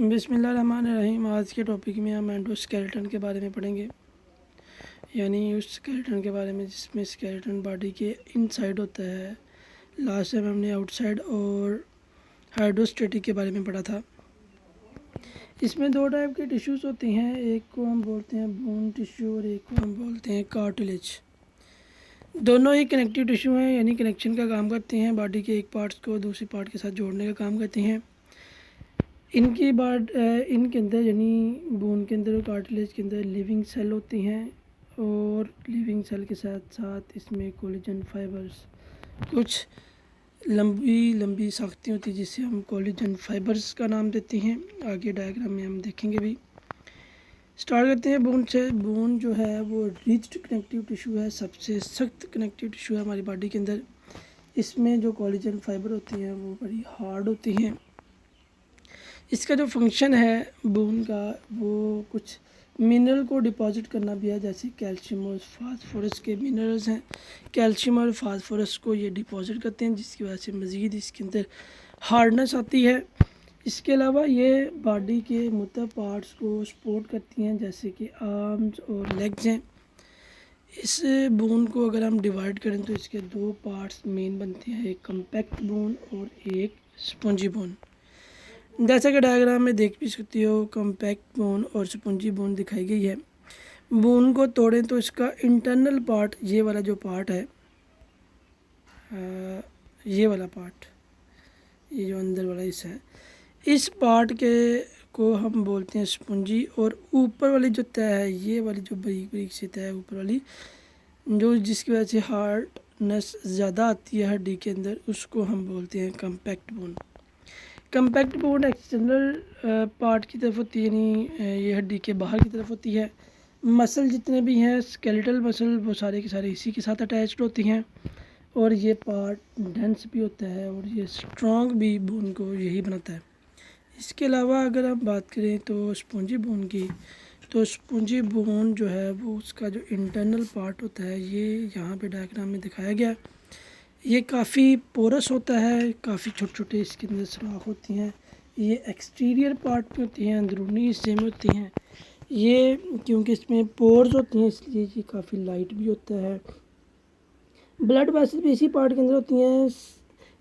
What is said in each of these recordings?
बिस्मिल्लाहिर्रहमानिर्रहीम। आज के टॉपिक में हम एंडोस्केलेटन के बारे में पढ़ेंगे, यानी उस स्केलेटन के बारे में जिसमें स्केलेटन बॉडी के इनसाइड होता है। लास्ट टाइम हमने आउटसाइड और हाइड्रोस्टेटिक के बारे में पढ़ा था। इसमें दो टाइप के टिश्यूज़ होती हैं, एक को हम बोलते हैं बोन टिश्यू और एक को हम बोलते हैं कार्टिलेज। दोनों ही कनेक्टिव टिश्यू हैं, यानी कनेक्शन का काम करते हैं, बॉडी के एक पार्ट्स को दूसरी पार्ट के साथ जोड़ने का काम करते हैं। इनके अंदर यानी बोन के अंदर और कार्टिलेज के अंदर लिविंग सेल होती हैं, और लिविंग सेल के साथ साथ इसमें कोलेजन फाइबर्स, कुछ लंबी लंबी साख्तें होती हैं जिसे हम कोलेजन फाइबर्स का नाम देते हैं। आगे डायग्राम में हम देखेंगे भी। स्टार्ट करते हैं बोन से। बोन जो है वो रिच्ड कनेक्टिव टिश्यू है, सबसे सख्त कनेक्टिव टिश्यू है हमारी बॉडी के अंदर। इसमें जो कोलेजन फाइबर होती हैं वो बड़ी हार्ड होती हैं। इसका जो फंक्शन है बोन का, वो कुछ मिनरल को डिपॉजिट करना भी है, जैसे कैल्शियम और फास्फोरस के मिनरल्स हैं। कैल्शियम और फास्फोरस को ये डिपॉजिट करते हैं, जिसकी वजह से मज़ीद इसके अंदर हार्डनेस आती है। इसके अलावा ये बॉडी के मुख्तलिफ पार्ट्स को सपोर्ट करती हैं, जैसे कि आर्म्स और लेग्स हैं। इस बोन को अगर हम डिवाइड करें तो इसके दो पार्ट्स मेन बनते हैं, एक कम्पैक्ट बोन और एक स्पंजी बोन। जैसा कि डायग्राम में देख भी सकते हो, कम्पैक्ट बोन और स्पंजी बोन दिखाई गई है। बोन को तोड़ें तो इसका इंटरनल पार्ट, ये वाला जो पार्ट है, ये वाला पार्ट, ये जो अंदर वाला हिस्सा है, इस पार्ट के को हम बोलते हैं स्पंजी। और ऊपर वाली जो तह है, ये वाली जो बारीक बारीक सी तह है ऊपर वाली, जो जिसकी वजह से हार्डनेस ज़्यादा आती है हड्डी के अंदर, उसको हम बोलते हैं compact bone. Compact bone external part की तरफ होती है, यानी ये हड्डी के बाहर की तरफ होती है। मसल जितने भी हैं, स्केलेटल मसल, वो सारे के सारे इसी के साथ अटैच्ड होती हैं, और ये पार्ट डेंस भी होता है और ये स्ट्रॉन्ग भी बोन को यही बनाता है। इसके अलावा अगर हम बात करें तो स्पंजी बोन की, तो स्पंजी बोन जो है वो उसका जो इंटरनल पार्ट होता है, ये यहाँ पे डायग्राम में दिखाया गया। ये काफ़ी पोरस होता है, काफ़ी छोटे छोटे इसके अंदर सुराख होती हैं। ये एक्सटीरियर पार्ट में होती हैं, अंदरूनी हिस्से में होती हैं। ये क्योंकि इसमें पोर्स होती हैं इसलिए ये काफ़ी लाइट भी होता है। ब्लड वेसल भी इसी पार्ट के अंदर होती हैं।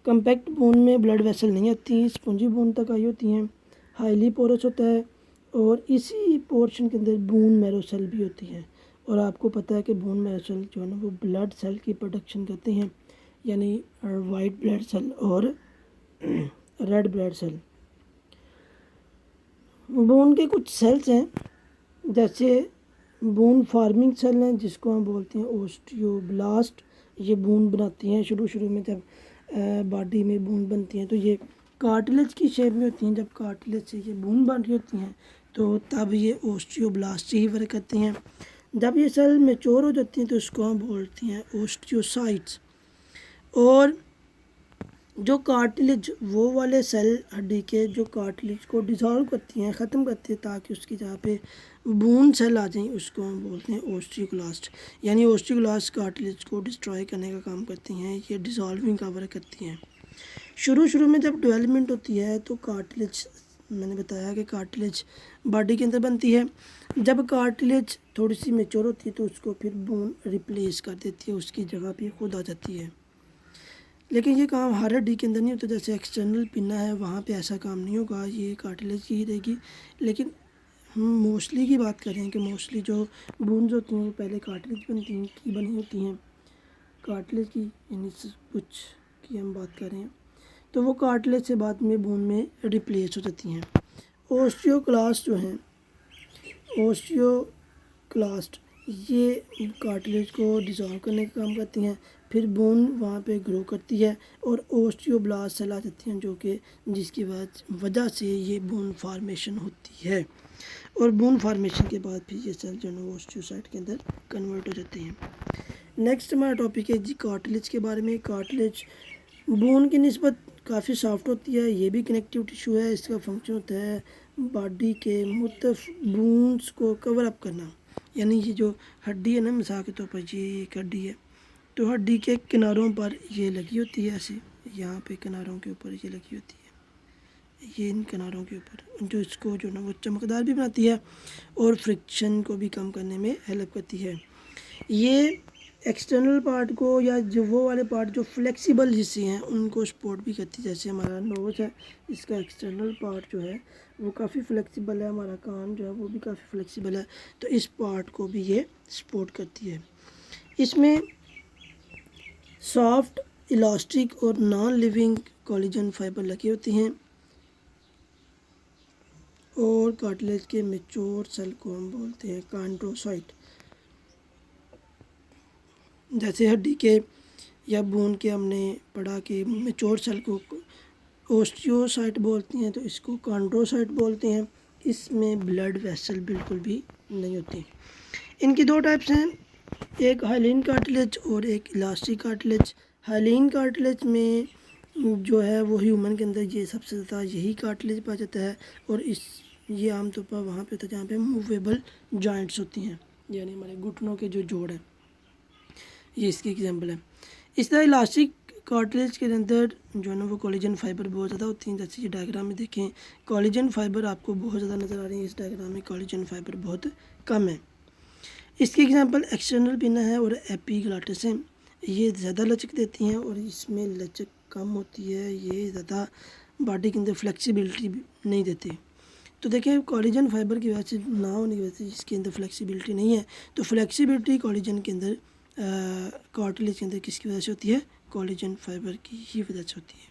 कम्पैक्ट बोन में ब्लड वेसल नहीं होती, स्पंजी बोन तक आई होती हैं। हाईली पोरस होता है, और इसी पोर्शन के अंदर बोन मैरो सेल भी होती हैं। और आपको पता है कि बोन मैरो सेल जो है ना, वो ब्लड सेल की प्रोडक्शन करते हैं, यानी वाइट ब्लड सेल और रेड ब्लड सेल। बोन के कुछ सेल्स हैं, जैसे बोन फार्मिंग सेल हैं, जिसको हम बोलते हैं ओस्टियोब्लास्ट। ये बोन बनाती हैं शुरू में, जब बॉडी में बोन बनती हैं तो ये कार्टिलेज की शेप में होती हैं। जब कार्टिलेज से ये बोन बन रही होती हैं तो तब ये ओस्टियोब्लास्ट से ही वर्क करती हैं। जब ये सेल मैच्योर हो जाती हैं तो इसको हम बोलते हैं ओस्टियोसाइट्स। और जो कार्टिलेज, वो वाले सेल हड्डी के जो कार्टिलेज को डिसॉल्व करती हैं, ख़त्म करती है, ताकि उसकी जगह पे बोन सेल आ जाएं, उसको हम बोलते हैं ओस्टियोक्लास्ट। यानी ओस्टियोक्लास्ट कार्टिलेज को डिस्ट्रॉय करने का काम करती हैं, ये डिसॉल्विंग का वर्क करती हैं। शुरू में जब डेवलपमेंट होती है तो कार्टिलेज, मैंने बताया कि कार्टिलेज बॉडी के अंदर बनती है। जब कार्टिलेज थोड़ी सी मैच्योर होती है तो उसको फिर बोन रिप्लेस कर देती है, उसकी जगह पे खुद आ जाती है। लेकिन ये काम हर हड्डी के अंदर नहीं होता, जैसे एक्सटर्नल पिन्ना है वहाँ पे ऐसा काम नहीं होगा, ये कार्टिलेज की ही रहेगी। लेकिन हम मोस्टली की बात करें कि मोस्टली जो बोन्स होती हैं वो पहले कार्टिलेज बनी होती हैं, कार्टिलेज की, यानी कुछ की हम बात करें तो वो कार्टिलेज से बाद में बोन में रिप्लेस हो जाती हैं। ओस्टियोक्लास्ट जो हैं, ओस्टियोक्लास्ट ये कार्टिलेज को डिसॉल्व करने का काम करती हैं, फिर बोन वहाँ पे ग्रो करती है और ओस्टियोब्लास्ट सेल आ जाती हैं, जो कि जिसकी वजह से ये बोन फार्मेशन होती है। और बोन फार्मेशन के बाद फिर ये सेल जो है वो ओस्टियोसाइट के अंदर कन्वर्ट हो जाते हैं। नेक्स्ट हमारा टॉपिक है जी कार्टिलेज के बारे में। कार्टिलेज बोन की निस्बत काफ़ी सॉफ्ट होती है, ये भी कनेक्टिव टिश्यू है। इसका फंक्शन होता है बॉडी के मुख्तलिफ बोन्स को कवर अप करना। यानी ये जो हड्डी है ना, मिसाल के तौर पर ये एक हड्डी है, तो हड्डी के किनारों पर ये लगी होती है, ऐसे यहाँ पे किनारों के ऊपर ये लगी होती है, ये इन किनारों के ऊपर, जो इसको जो ना वो चमकदार भी बनाती है और फ्रिक्शन को भी कम करने में हेल्प करती है। ये एक्सटर्नल पार्ट को या जो वो वाले पार्ट जो फ्लेक्सिबल हिस्से हैं उनको सपोर्ट भी करती है। जैसे हमारा नोज़ है, इसका एक्सटर्नल पार्ट जो है वो काफ़ी फ्लेक्सिबल है, हमारा कान जो है वो भी काफ़ी फ्लेक्सिबल है, तो इस पार्ट को भी ये सपोर्ट करती है। इसमें सॉफ्ट, इलास्टिक और नॉन लिविंग कोलेजन फाइबर लगी होती हैं और कार्टिलेज के मैच्योर सेल को हम बोलते हैं कॉन्ड्रोसाइट। जैसे हड्डी के या बोन के हमने पढ़ा कि मैच्योर सेल को ओस्टियोसाइट बोलते हैं, तो इसको कॉन्ड्रोसाइट बोलते हैं। इसमें ब्लड वेसल बिल्कुल भी नहीं होती। इनकी दो टाइप्स हैं, एक हाइलिन कार्टिलेज और एक इलास्टिक कार्टिलेज। हाइलिन कार्टिलेज में जो है वो ह्यूमन के अंदर ये सबसे ज़्यादा यही कार्टिलेज पाया जाता है, और ये आमतौर पर वहाँ पे होता है जहाँ पे मूवेबल जॉइंट्स होती हैं, यानी हमारे घुटनों के जो जोड़ हैं, ये इसकी एग्जांपल है। इस तरह इलास्टिक कार्टिलेज के अंदर जो है ना वो कोलेजन फाइबर बहुत ज़्यादा होती हैं। जैसे ये डायग्राम में देखें, कोलेजन फाइबर आपको बहुत ज़्यादा नज़र आ रही है, इस डायग्राम में कोलेजन फाइबर बहुत कम है। इसकी एग्जांपल एक्सटर्नल पिना है और एपिग्लॉटिस है। ये ज़्यादा लचक देती हैं और इसमें लचक कम होती है, ये ज़्यादा बॉडी के अंदर फ्लेक्सिबिलिटी नहीं देती। तो देखिए कोलेजन फाइबर की वजह से ना होने की वजह से इसके अंदर फ्लेक्सिबिलिटी नहीं है, तो फ्लेक्सिबिलिटी कोलेजन के अंदर कार्टिलेज के अंदर किसकी वजह से होती है? कोलेजन फाइबर की ही वजह से होती है।